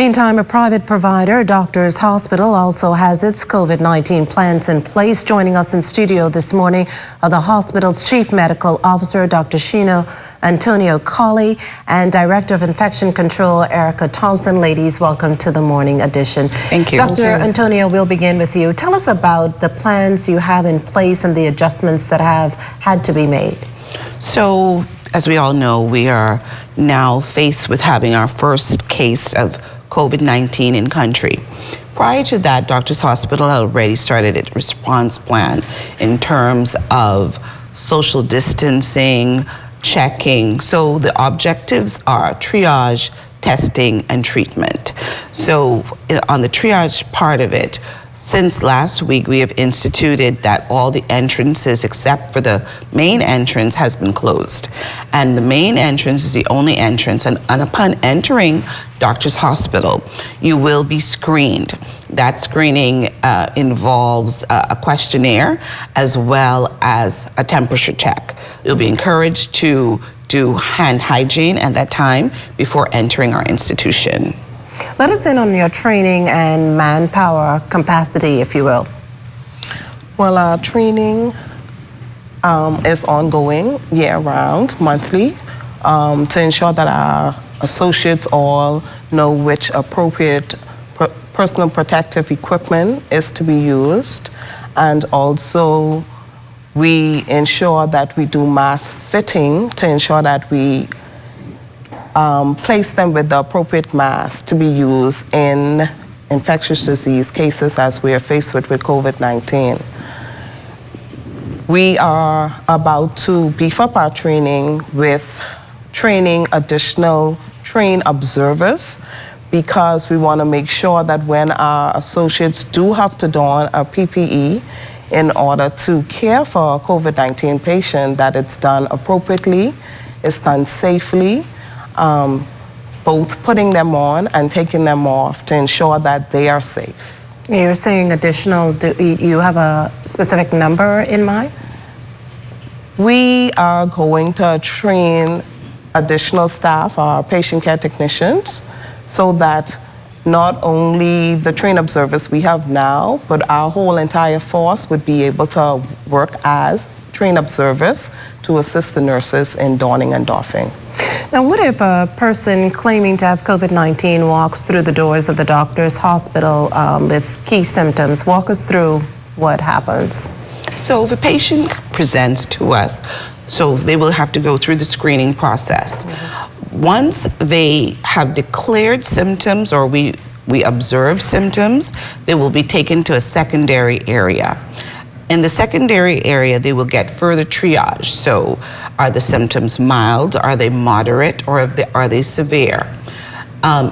Meantime, a private provider, Doctors Hospital, also has its COVID-19 plans in place. Joining us in studio this morning are the hospital's Chief Medical Officer, Dr. Sheena Collie, and Director of Infection Control, Erika Thompson. Ladies, welcome to the morning edition. Thank you. Dr. Antonio, we'll begin with you. Tell us about the plans you have in place and the adjustments that have had to be made. So, as we all know, we are now faced with having our first case of COVID-19 in country. Prior to that, Doctors Hospital had already started its response plan in terms of social distancing, checking. So the objectives are triage, testing, and treatment. So on the triage part of it, since last week, we have instituted that all the entrances except for the main entrance has been closed. And the main entrance is the only entrance, and upon entering Doctors Hospital, you will be screened. That screening involves a questionnaire as well as a temperature check. You'll be encouraged to do hand hygiene at that time before entering our institution. Let us in on your training and manpower capacity, if you will. Well, our training is ongoing year-round, monthly, to ensure that our associates all know which appropriate personal protective equipment is to be used. And also, we ensure that we do mask fitting to ensure that we place them with the appropriate mask to be used in infectious disease cases as we are faced with COVID-19. We are about to beef up our training with training additional trained observers, because we want to make sure that when our associates do have to don a PPE in order to care for a COVID-19 patient, that it's done appropriately, it's done safely, both putting them on and taking them off to ensure that they are safe. You're saying additional, do you have a specific number in mind? We are going to train additional staff, our patient care technicians, so that not only the trained observers we have now, but our whole entire force would be able to work as trained observers to assist the nurses in donning and doffing. Now, what if a person claiming to have COVID-19 walks through the doors of the Doctors Hospital with key symptoms? Walk us through what happens. So if a patient presents to us, so they will have to go through the screening process. Once they have declared symptoms or we observe symptoms, they will be taken to a secondary area. In the secondary area, they will get further triage. So are the symptoms mild, are they moderate, or are they severe?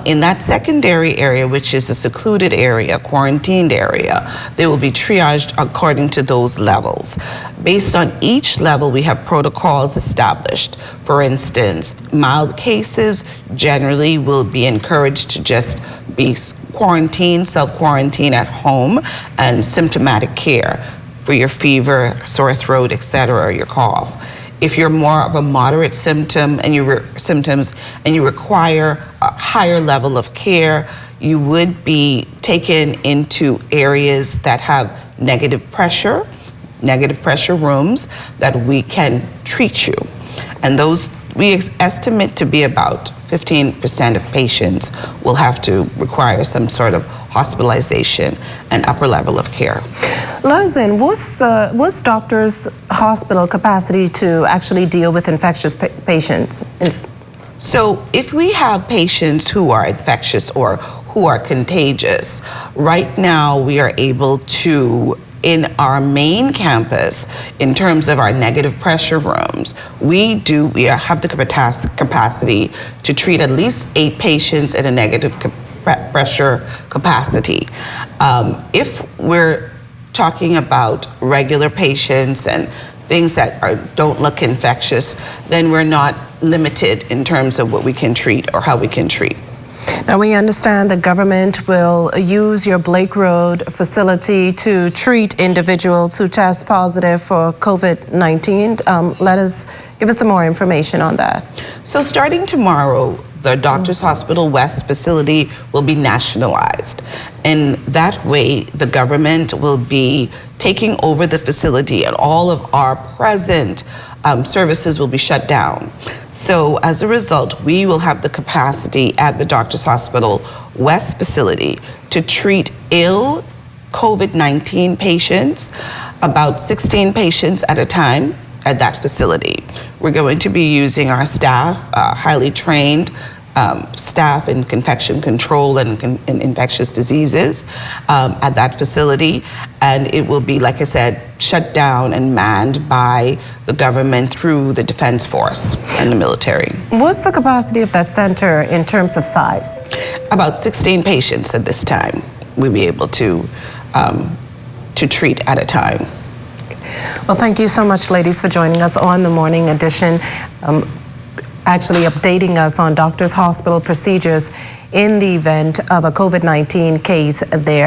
In that secondary area, which is a secluded area, quarantined area, they will be triaged according to those levels. Based on each level, we have protocols established. For instance, mild cases generally will be encouraged to just be quarantined, self-quarantine at home, and symptomatic care for your fever, sore throat, etc., or your cough. If you're more of a moderate symptom and you require a higher level of care, you would be taken into areas that have negative pressure rooms that we can treat you. And those we estimate to be about 15% of patients will have to require some sort of hospitalization and upper level of care. Listen, what's Doctors Hospital capacity to actually deal with infectious patients? So if we have patients who are infectious or who are contagious, right now we are able to, in our main campus, in terms of our negative pressure rooms, we have the capacity to treat at least 8 patients in a negative pressure capacity. If we're talking about regular patients and things that don't look infectious, then we're not limited in terms of what we can treat or how we can treat. Now, we understand the government will use your Blake Road facility to treat individuals who test positive for COVID-19. Give us some more information on that. So starting tomorrow, the Doctors Hospital West facility will be nationalized. And that way, the government will be taking over the facility, and all of our present services will be shut down. So as a result, we will have the capacity at the Doctors Hospital West facility to treat ill COVID-19 patients, about 16 patients at a time at that facility. We're going to be using our staff, highly trained staff in infection control and infectious diseases at that facility. And it will be, like I said, shut down and manned by the government through the Defense Force and the military. What's the capacity of that center in terms of size? About 16 patients at this time we'll be able to treat at a time. Well, thank you so much, ladies, for joining us on the Morning Edition, actually updating us on Doctors Hospital procedures in the event of a COVID-19 case there.